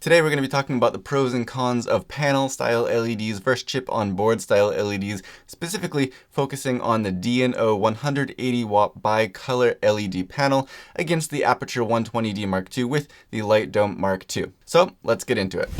Today we're going to be talking about the pros and cons of panel style LEDs versus chip on board style LEDs, specifically focusing on the D&O 180 watt bi-color LED panel against the Aputure 120D Mark II with the Light Dome Mark II. So let's get into it.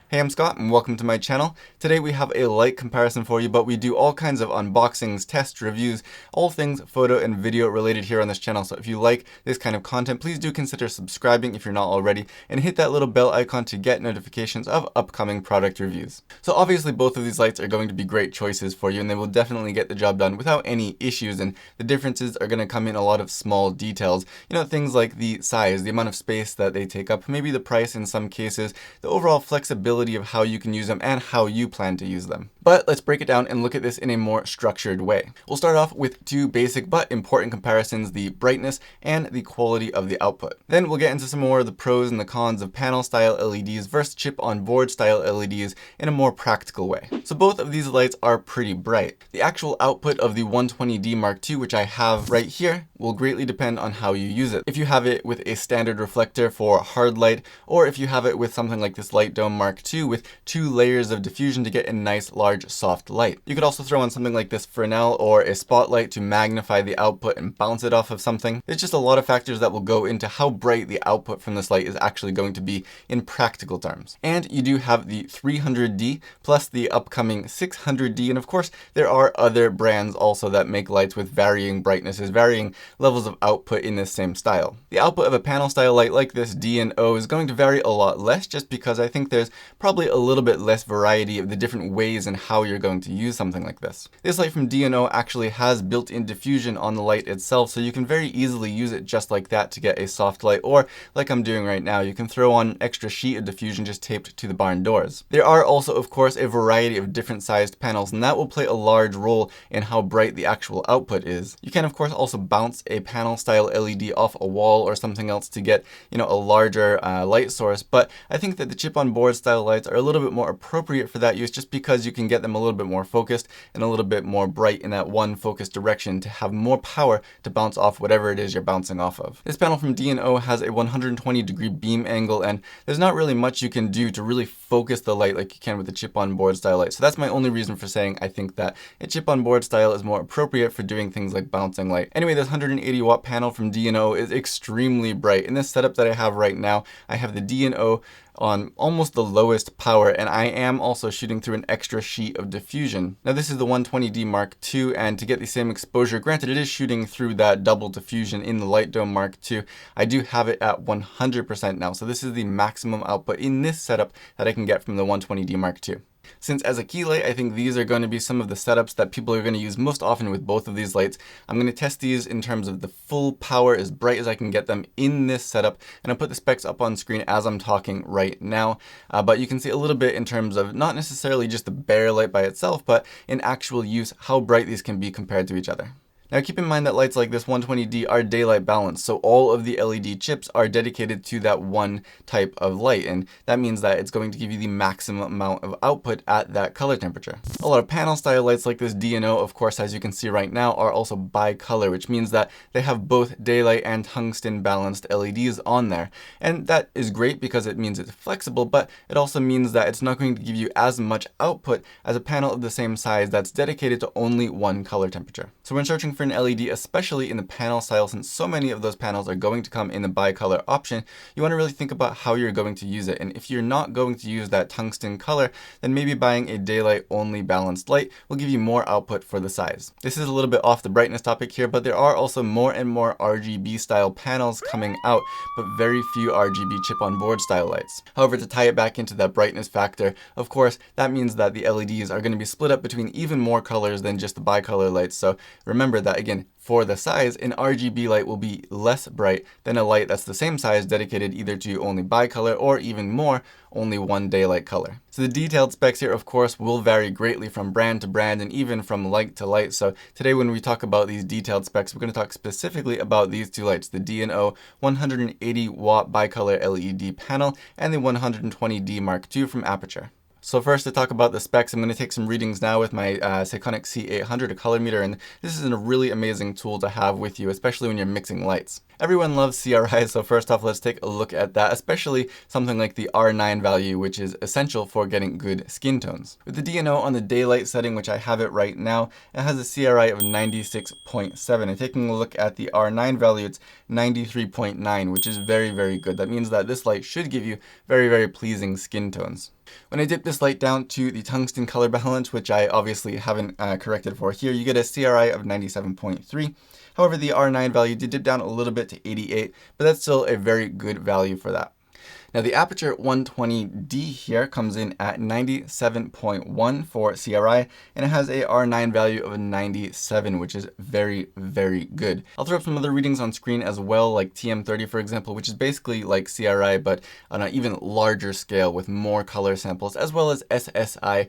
Hey, I'm Scott and welcome to my channel. Today we have a light comparison for you, but we do all kinds of unboxings, tests, reviews, all things photo and video related here on this channel. So if you like this kind of content, please do consider subscribing if you're not already, and hit that little bell icon to get notifications of upcoming product reviews. So obviously both of these lights are going to be great choices for you, and they will definitely get the job done without any issues, and the differences are going to come in a lot of small details. You know, things like the size, the amount of space that they take up, maybe the price in some cases, the overall flexibility of how you can use them and how you plan to use them. But let's break it down and look at this in a more structured way. We'll start off with two basic but important comparisons, the brightness and the quality of the output. Then we'll get into some more of the pros and the cons of panel style LEDs versus chip on board style LEDs in a more practical way. So both of these lights are pretty bright. The actual output of the 120D Mark II, which I have right here, will greatly depend on how you use it. If you have it with a standard reflector for hard light, or if you have it with something like this Light Dome Mark II with two layers of diffusion to get a nice large soft light. You could also throw on something like this Fresnel or a spotlight to magnify the output and bounce it off of something. There's just a lot of factors that will go into how bright the output from this light is actually going to be in practical terms. And you do have the 300D plus the upcoming 600D, and of course there are other brands also that make lights with varying brightnesses, varying levels of output in this same style. The output of a panel style light like this D&O is going to vary a lot less, just because I think there's probably a little bit less variety of the different ways and how you're going to use something like this. This light from D&O actually has built-in diffusion on the light itself, so you can very easily use it just like that to get a soft light, or like I'm doing right now, you can throw on an extra sheet of diffusion just taped to the barn doors. There are also, of course, a variety of different sized panels, and that will play a large role in how bright the actual output is. You can, of course, also bounce a panel style LED off a wall or something else to get, you know, a larger light source, but I think that the chip on board style lights are a little bit more appropriate for that use, just because you can get them a little bit more focused and a little bit more bright in that one focused direction to have more power to bounce off whatever it is you're bouncing off of. This panel from D&O has a 120-degree beam angle, and there's not really much you can do to really focus the light like you can with the chip on board style light. So that's my only reason for saying I think that a chip on board style is more appropriate for doing things like bouncing light. Anyway, this 180 watt panel from D&O is extremely bright. In this setup that I have right now, I have the D&O on almost the lowest power, and I am also shooting through an extra sheet of diffusion. Now this is the 120D Mark II, and to get the same exposure, granted it is shooting through that double diffusion in the Light Dome Mark II, I do have it at 100% now. So this is the maximum output in this setup that I can get from the 120D Mark II. Since as a key light, I think these are going to be some of the setups that people are going to use most often with both of these lights. I'm going to test these in terms of the full power, as bright as I can get them in this setup, and I'll put the specs up on screen as I'm talking right now. But you can see a little bit in terms of not necessarily just the bare light by itself, but in actual use, how bright these can be compared to each other. Now keep in mind that lights like this 120D are daylight balanced, so all of the LED chips are dedicated to that one type of light, and that means that it's going to give you the maximum amount of output at that color temperature. A lot of panel style lights like this D&O, of course, as you can see right now, are also bi-color, which means that they have both daylight and tungsten balanced LEDs on there. And that is great because it means it's flexible, but it also means that it's not going to give you as much output as a panel of the same size that's dedicated to only one color temperature. So when searching for an LED, especially in the panel style, since so many of those panels are going to come in the bi-color option, you want to really think about how you're going to use it. And if you're not going to use that tungsten color, then maybe buying a daylight only balanced light will give you more output for the size. This is a little bit off the brightness topic here, but there are also more and more RGB style panels coming out, but very few RGB chip on board style lights. However, to tie it back into that brightness factor, of course, that means that the LEDs are going to be split up between even more colors than just the bi-color lights. So remember that, again, for the size, an RGB light will be less bright than a light that's the same size dedicated either to only bi-color or even more, only one daylight color. So the detailed specs here, of course, will vary greatly from brand to brand and even from light to light. So today when we talk about these detailed specs, we're going to talk specifically about these two lights, the D&O 180 watt bi-color LED panel and the 120D Mark II from Aputure. So first, to talk about the specs, I'm going to take some readings now with my Seikonic C800, a color meter, and this is a really amazing tool to have with you, especially when you're mixing lights. Everyone loves CRI, so first off, let's take a look at that, especially something like the R9 value, which is essential for getting good skin tones. With the DNO on the daylight setting, which I have it right now, it has a CRI of 96.7, and taking a look at the R9 value, it's 93.9, which is very, very good. That means that this light should give you very, very pleasing skin tones. When I dip this light down to the tungsten color balance, which I obviously haven't corrected for here, you get a CRI of 97.3. However, the R9 value did dip down a little bit to 88, but that's still a very good value for that. Now the Aputure 120D here comes in at 97.1 for CRI, and it has a R9 value of 97, which is very, very good. I'll throw up some other readings on screen as well, like TM30 for example, which is basically like CRI, but on an even larger scale with more color samples, as well as SSI,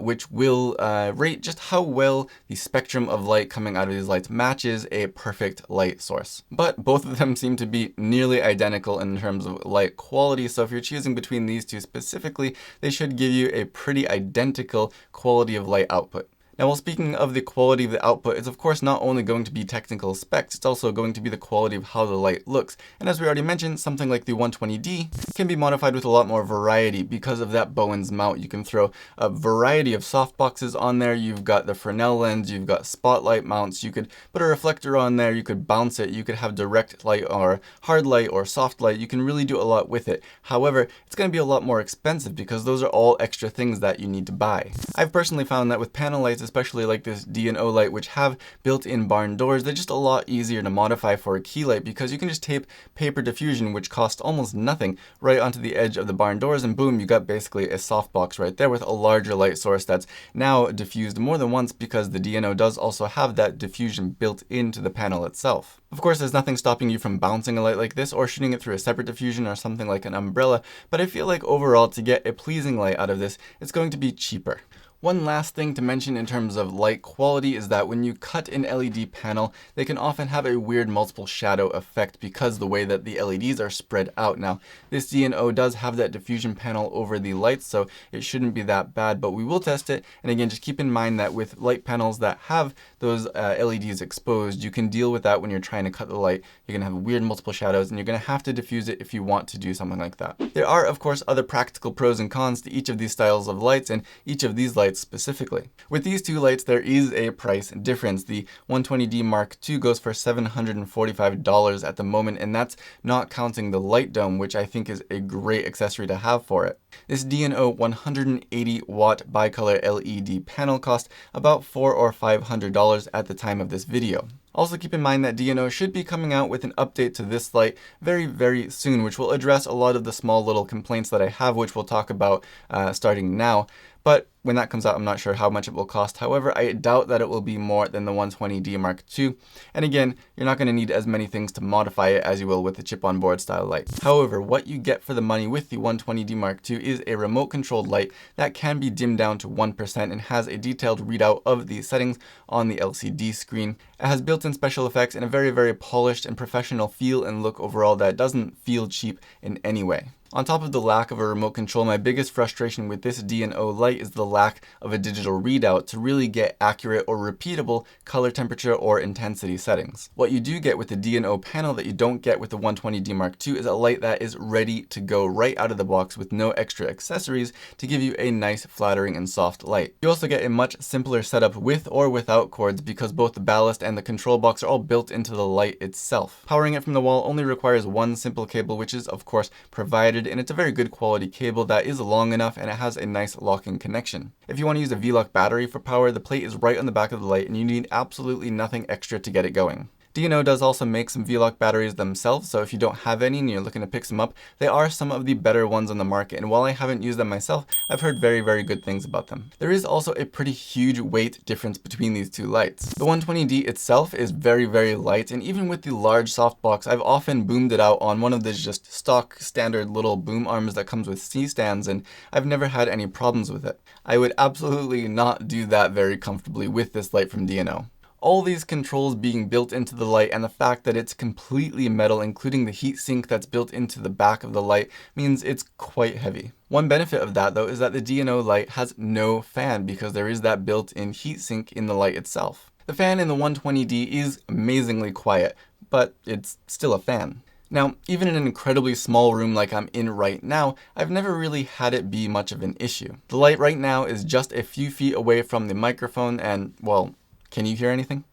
which will rate just how well the spectrum of light coming out of these lights matches a perfect light source. But both of them seem to be nearly identical in terms of light quality. So if you're choosing between these two specifically, they should give you a pretty identical quality of light output. Now, while speaking of the quality of the output, it's of course not only going to be technical specs, it's also going to be the quality of how the light looks. And as we already mentioned, something like the 120D can be modified with a lot more variety because of that Bowen's mount. You can throw a variety of softboxes on there. You've got the Fresnel lens, you've got spotlight mounts, you could put a reflector on there, you could bounce it, you could have direct light or hard light or soft light. You can really do a lot with it. However, it's going to be a lot more expensive because those are all extra things that you need to buy. I've personally found that with panel lights, especially like this DNO light, which have built-in barn doors, they're just a lot easier to modify for a key light because you can just tape paper diffusion, which costs almost nothing, right onto the edge of the barn doors, and boom, you got basically a softbox right there with a larger light source that's now diffused more than once because the DNO does also have that diffusion built into the panel itself. Of course, there's nothing stopping you from bouncing a light like this or shooting it through a separate diffusion or something like an umbrella, but I feel like overall to get a pleasing light out of this, it's going to be cheaper. One last thing to mention in terms of light quality is that when you cut an LED panel, they can often have a weird multiple shadow effect because the way that the LEDs are spread out. Now, this DNO does have that diffusion panel over the lights, so it shouldn't be that bad, but we will test it. And again, just keep in mind that with light panels that have those LEDs exposed, you can deal with that when you're trying to cut the light. You're gonna have weird multiple shadows, and you're gonna have to diffuse it if you want to do something like that. There are, of course, other practical pros and cons to each of these styles of lights, and each of these lights specifically. With these two lights, there is a price difference. The 120D Mark II goes for $745 at the moment, and that's not counting the light dome, which I think is a great accessory to have for it. This DNO 180 watt bicolor LED panel cost about $400 or $500 at the time of this video. Also keep in mind that DNO should be coming out with an update to this light very, very soon, which will address a lot of the small little complaints that I have, which we'll talk about starting now. But when that comes out, I'm not sure how much it will cost. However, I doubt that it will be more than the 120D Mark II. And again, you're not going to need as many things to modify it as you will with the chip-on-board style light. However, what you get for the money with the 120D Mark II is a remote-controlled light that can be dimmed down to 1% and has a detailed readout of the settings on the LCD screen. It has built-in special effects and a very, very polished and professional feel and look overall that doesn't feel cheap in any way. On top of the lack of a remote control, my biggest frustration with this DNO light is the lack of a digital readout to really get accurate or repeatable color temperature or intensity settings. What you do get with the DNO panel that you don't get with the 120D Mark II is a light that is ready to go right out of the box with no extra accessories to give you a nice, flattering, and soft light. You also get a much simpler setup with or without cords because both the ballast and the control box are all built into the light itself. Powering it from the wall only requires one simple cable, which is of course provided, and it's a very good quality cable that is long enough and it has a nice locking connection. If you want to use a V-Lock battery for power, the plate is right on the back of the light and you need absolutely nothing extra to get it going. DNO does also make some V-Lock batteries themselves, so if you don't have any and you're looking to pick some up, they are some of the better ones on the market, and while I haven't used them myself, I've heard very, very good things about them. There is also a pretty huge weight difference between these two lights. The 120D itself is very, very light, and even with the large softbox, I've often boomed it out on one of those just stock standard little boom arms that comes with C-stands, and I've never had any problems with it. I would absolutely not do that very comfortably with this light from DNO. All these controls being built into the light and the fact that it's completely metal, including the heat sink that's built into the back of the light, means it's quite heavy. One benefit of that though is that the D&O light has no fan because there is that built-in heat sink in the light itself. The fan in the 120D is amazingly quiet, but it's still a fan. Now, even in an incredibly small room like I'm in right now, I've never really had it be much of an issue. The light right now is just a few feet away from the microphone and, well, can you hear anything?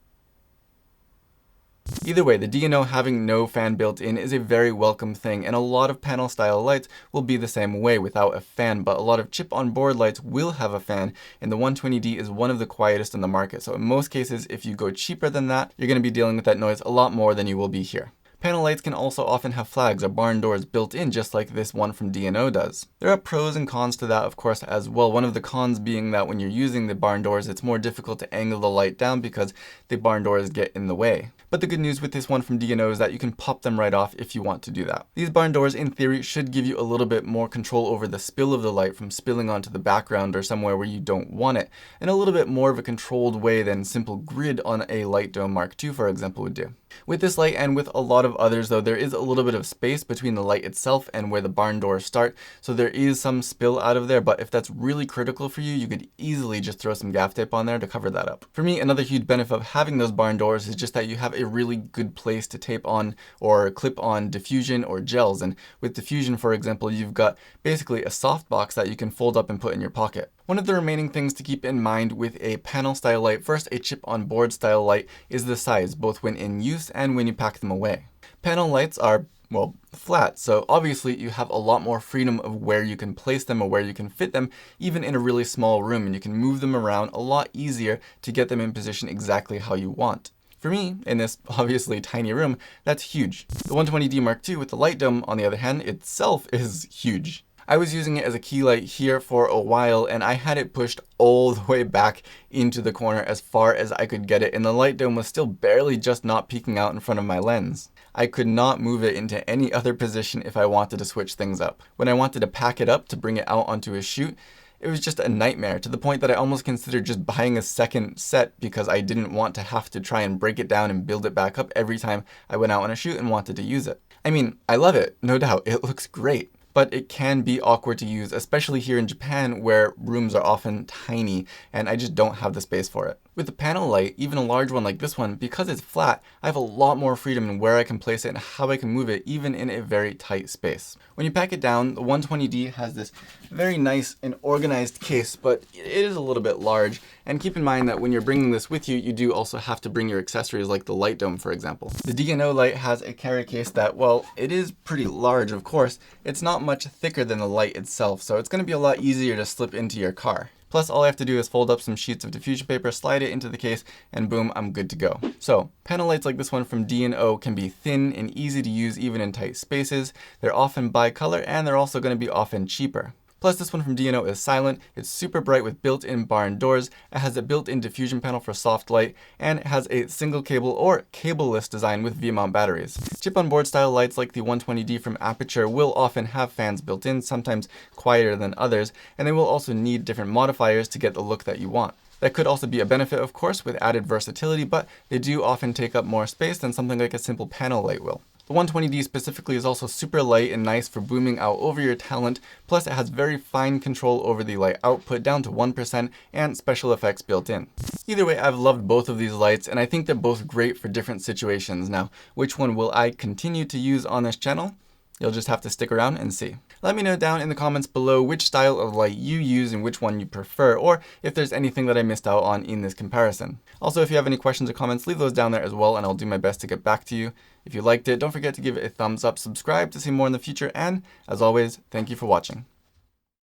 Either way, the D&O having no fan built in is a very welcome thing, and a lot of panel style lights will be the same way without a fan, but a lot of chip on board lights will have a fan, and the 120D is one of the quietest in the market. So in most cases, if you go cheaper than that, you're going to be dealing with that noise a lot more than you will be here. Panel lights can also often have flags or barn doors built in, just like this one from D&O does. There are pros and cons to that, of course, as well. One of the cons being that when you're using the barn doors, it's more difficult to angle the light down because the barn doors get in the way. But the good news with this one from D&O is that you can pop them right off if you want to do that. These barn doors, in theory, should give you a little bit more control over the spill of the light from spilling onto the background or somewhere where you don't want it, in a little bit more of a controlled way than simple grid on a Light Dome Mark II, for example, would do. With this light and with a lot of others though, there is a little bit of space between the light itself and where the barn doors start, so there is some spill out of there, but if that's really critical for you, you could easily just throw some gaff tape on there to cover that up. For me, another huge benefit of having those barn doors is just that you have a really good place to tape on or clip on diffusion or gels, and with diffusion, for example, you've got basically a soft box that you can fold up and put in your pocket. One of the remaining things to keep in mind with a panel style light, first a chip on board style light, is the size, both when in use and when you pack them away. Panel lights are, well, flat, so obviously you have a lot more freedom of where you can place them or where you can fit them, even in a really small room, and you can move them around a lot easier to get them in position exactly how you want. For me, in this obviously tiny room, that's huge. The 120D Mark II with the light dome, on the other hand, itself is huge. I was using it as a key light here for a while, and I had it pushed all the way back into the corner as far as I could get it, and the light dome was still barely just not peeking out in front of my lens. I could not move it into any other position if I wanted to switch things up. When I wanted to pack it up to bring it out onto a shoot, it was just a nightmare, to the point that I almost considered just buying a second set because I didn't want to have to try and break it down and build it back up every time I went out on a shoot and wanted to use it. I mean, I love it, no doubt, it looks great. But it can be awkward to use, especially here in Japan where rooms are often tiny and I just don't have the space for it. With the panel light, even a large one like this one, because it's flat, I have a lot more freedom in where I can place it and how I can move it, even in a very tight space. When you pack it down, the 120D has this very nice and organized case, but it is a little bit large. And keep in mind that when you're bringing this with you, you do also have to bring your accessories like the light dome, for example. The D&O light has a carry case that, well, it is pretty large, of course. It's not much thicker than the light itself, so it's going to be a lot easier to slip into your car. Plus, all I have to do is fold up some sheets of diffusion paper, slide it into the case, and boom, I'm good to go. So, panel lights like this one from D&O can be thin and easy to use even in tight spaces. They're often bicolor, and they're also going to be often cheaper. Plus, this one from D&O is silent, it's super bright with built-in barn doors, it has a built-in diffusion panel for soft light, and it has a single cable or cable-less design with V-mount batteries. Chip-on-board style lights like the 120D from Aputure will often have fans built in, sometimes quieter than others, and they will also need different modifiers to get the look that you want. That could also be a benefit, of course, with added versatility, but they do often take up more space than something like a simple panel light will. The 120D specifically is also super light and nice for booming out over your talent, plus it has very fine control over the light output down to 1% and special effects built in. Either way, I've loved both of these lights and I think they're both great for different situations. Now, which one will I continue to use on this channel? You'll just have to stick around and see. Let me know down in the comments below which style of light you use and which one you prefer, or if there's anything that I missed out on in this comparison. Also, if you have any questions or comments, leave those down there as well and I'll do my best to get back to you. If you liked it, don't forget to give it a thumbs up, subscribe to see more in the future, and as always, thank you for watching.